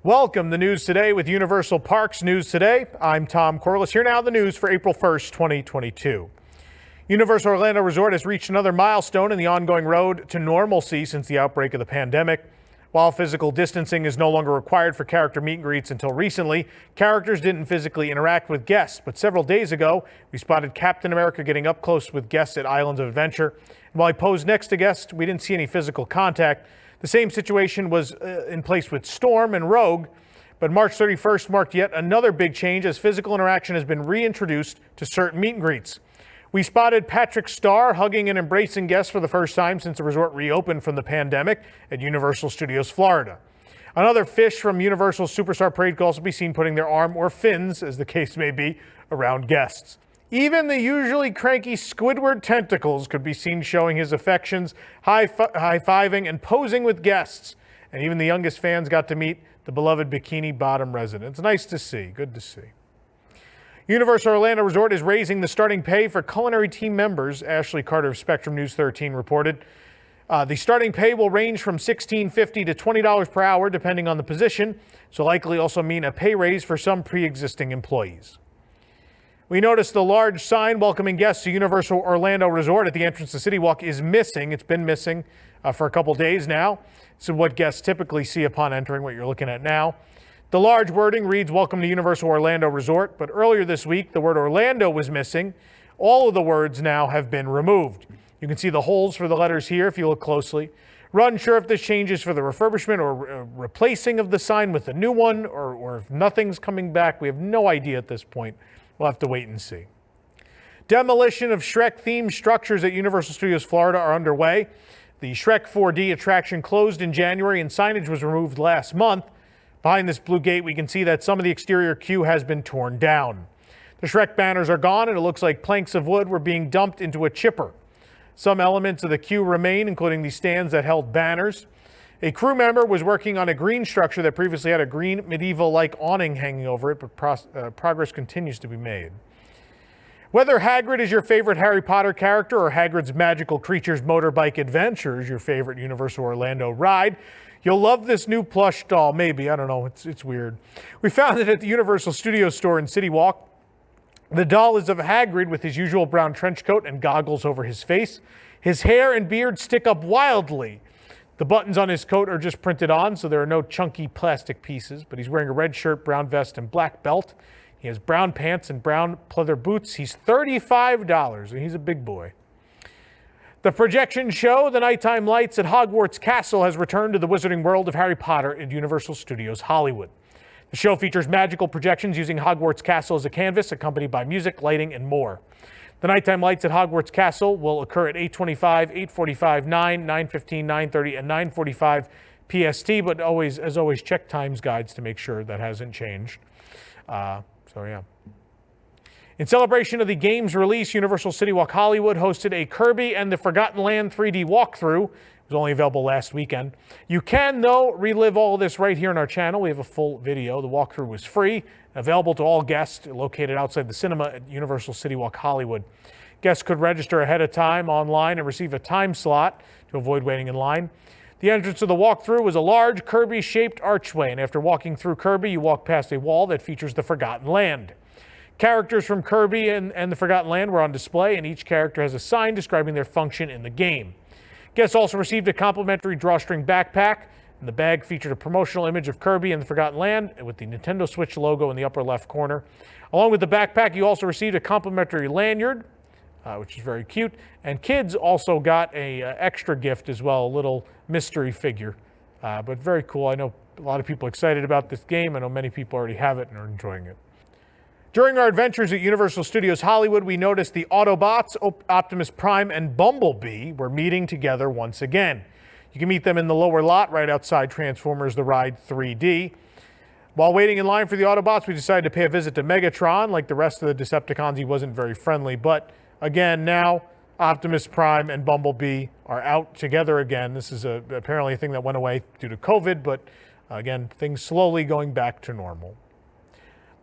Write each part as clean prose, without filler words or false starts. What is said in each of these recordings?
Welcome to News Today with Universal Parks News Today. I'm Tom Corliss. Here now the news for April 1st, 2022. Universal Orlando Resort has reached another milestone in the ongoing road to normalcy since the outbreak of the pandemic. While physical distancing is no longer required for character meet and greets until recently, characters didn't physically interact with guests. But several days ago, we spotted Captain America getting up close with guests at Islands of Adventure. And while he posed next to guests, we didn't see any physical contact. The same situation was in place with Storm and Rogue, but March 31st marked yet another big change as physical interaction has been reintroduced to certain meet and greets. We spotted Patrick Star hugging and embracing guests for the first time since the resort reopened from the pandemic at Universal Studios Florida. Another fish from Universal Superstar Parade could also be seen putting their arm, or fins, as the case may be, around guests. Even the usually cranky Squidward Tentacles could be seen showing his affections, high-fiving and posing with guests. And even the youngest fans got to meet the beloved Bikini Bottom residents. Nice to see. Good to see. Universal Orlando Resort is raising the starting pay for culinary team members, Ashley Carter of Spectrum News 13 reported. The starting pay will range from $16.50 to $20 per hour, depending on the position. So likely also mean a pay raise for some pre-existing employees. We noticed the large sign welcoming guests to Universal Orlando Resort at the entrance to CityWalk is missing. It's been missing for a couple days now. So what guests typically see upon entering, what you're looking at now. The large wording reads, "Welcome to Universal Orlando Resort," but earlier this week, the word Orlando was missing. All of the words now have been removed. You can see the holes for the letters here if you look closely. We're unsure if this changes for the refurbishment or replacing of the sign with a new one, or if nothing's coming back. We have no idea at this point. We'll have to wait and see. Demolition of Shrek-themed structures at Universal Studios Florida are underway. The Shrek 4D attraction closed in January and signage was removed last month. Behind this blue gate, we can see that some of the exterior queue has been torn down. The Shrek banners are gone, and it looks like planks of wood were being dumped into a chipper. Some elements of the queue remain, including the stands that held banners. A crew member was working on a green structure that previously had a green medieval-like awning hanging over it, but progress continues to be made. Whether Hagrid is your favorite Harry Potter character or Hagrid's Magical Creatures Motorbike Adventure is your favorite Universal Orlando ride, you'll love this new plush doll. Maybe, I don't know, it's weird. We found it at the Universal Studios store in CityWalk. The doll is of Hagrid with his usual brown trench coat and goggles over his face. His hair and beard stick up wildly. The buttons on his coat are just printed on, so there are no chunky plastic pieces, but he's wearing a red shirt, brown vest, and black belt. He has brown pants and brown pleather boots. He's $35, and he's a big boy. The projection show, The Nighttime Lights at Hogwarts Castle, has returned to the Wizarding World of Harry Potter at Universal Studios Hollywood. The show features magical projections using Hogwarts Castle as a canvas, accompanied by music, lighting, and more. The Nighttime Lights at Hogwarts Castle will occur at 8:25, 8:45, 9, 9:15, 9:30, and 9:45 PST, but as always, check times guides to make sure that hasn't changed. Yeah. In celebration of the game's release, Universal CityWalk Hollywood hosted a Kirby and the Forgotten Land 3D walkthrough. It was only available last weekend. You can, though, relive all of this right here on our channel. We have a full video. The walkthrough was free, available to all guests located outside the cinema at Universal CityWalk Hollywood. Guests could register ahead of time online and receive a time slot to avoid waiting in line. The entrance to the walkthrough was a large Kirby-shaped archway, and after walking through Kirby, you walk past a wall that features the Forgotten Land. Characters from Kirby and the Forgotten Land were on display, and each character has a sign describing their function in the game. Guests also received a complimentary drawstring backpack, and the bag featured a promotional image of Kirby and the Forgotten Land with the Nintendo Switch logo in the upper left corner. Along with the backpack, you also received a complimentary lanyard, which is very cute, and kids also got a extra gift as well, a little mystery figure, but very cool. I know a lot of people are excited about this game. I know many people already have it and are enjoying it. During our adventures at Universal Studios Hollywood, we noticed the Autobots, Optimus Prime, and Bumblebee were meeting together once again. You can meet them in the lower lot right outside Transformers The Ride 3D. While waiting in line for the Autobots, we decided to pay a visit to Megatron. Like the rest of the Decepticons, he wasn't very friendly, but again, now Optimus Prime and Bumblebee are out together again. This is apparently a thing that went away due to COVID, but again, things slowly going back to normal.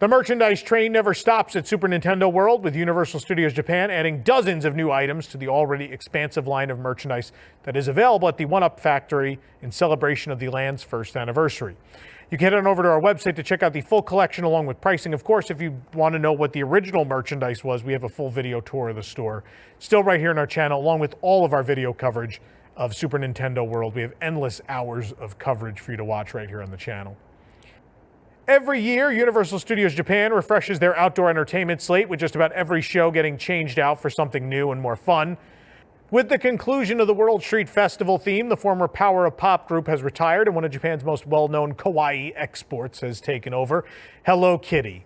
The merchandise train never stops at Super Nintendo World, with Universal Studios Japan adding dozens of new items to the already expansive line of merchandise that is available at the One-Up Factory in celebration of the land's first anniversary. You can head on over to our website to check out the full collection along with pricing. Of course, if you want to know what the original merchandise was, we have a full video tour of the store. Still right here on our channel, along with all of our video coverage of Super Nintendo World. We have endless hours of coverage for you to watch right here on the channel. Every year, Universal Studios Japan refreshes their outdoor entertainment slate with just about every show getting changed out for something new and more fun. With the conclusion of the World Street Festival theme, the former Power of Pop group has retired and one of Japan's most well-known kawaii exports has taken over, Hello Kitty.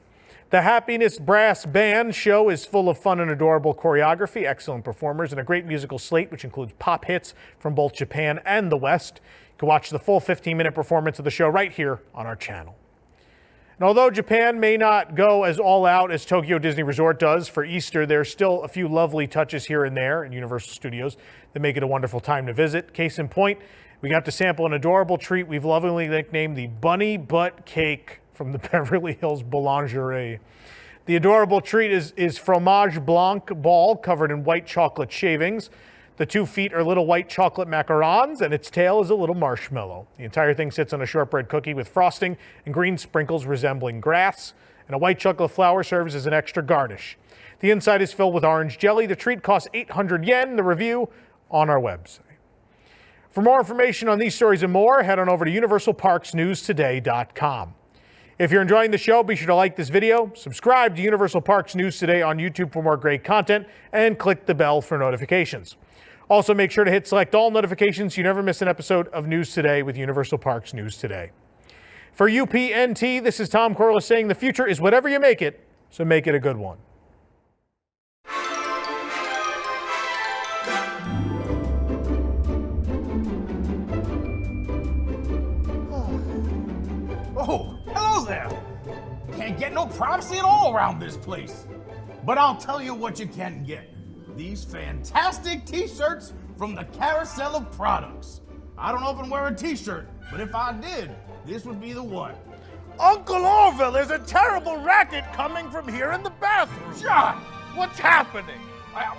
The Happiness Brass Band show is full of fun and adorable choreography, excellent performers, and a great musical slate which includes pop hits from both Japan and the West. You can watch the full 15-minute performance of the show right here on our channel. And although Japan may not go as all out as Tokyo Disney Resort does for Easter, there's still a few lovely touches here and there in Universal Studios that make it a wonderful time to visit. Case in point, we got to sample an adorable treat we've lovingly nicknamed the Bunny Butt Cake from the Beverly Hills Boulangerie. The adorable treat is fromage blanc ball covered in white chocolate shavings. The 2 feet are little white chocolate macarons, and its tail is a little marshmallow. The entire thing sits on a shortbread cookie with frosting and green sprinkles resembling grass, and a white chocolate flower serves as an extra garnish. The inside is filled with orange jelly. The treat costs 800 yen. The review on our website. For more information on these stories and more, head on over to universalparksnewstoday.com. If you're enjoying the show, be sure to like this video, subscribe to Universal Parks News Today on YouTube for more great content, and click the bell for notifications. Also, make sure to hit select all notifications so you never miss an episode of News Today with Universal Parks News Today. For UPNT, this is Tom Corliss saying the future is whatever you make it, so make it a good one. Oh, hello there. Can't get no privacy at all around this place. But I'll tell you what you can get. These fantastic t-shirts from the Carousel of Products. I don't often wear a t-shirt, but if I did, this would be the one. Uncle Orville, there's a terrible racket coming from here in the bathroom. John, What's happening?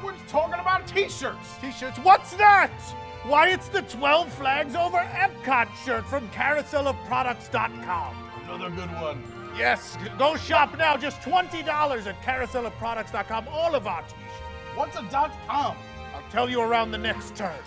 we're talking about t-shirts. T-shirts, what's that? Why, it's the 12 Flags Over Epcot shirt from carouselofproducts.com. Another good one. Yes, go shop now, just $20 at carouselofproducts.com, all of our t-shirts. What's a .com? I'll tell you around the next turn.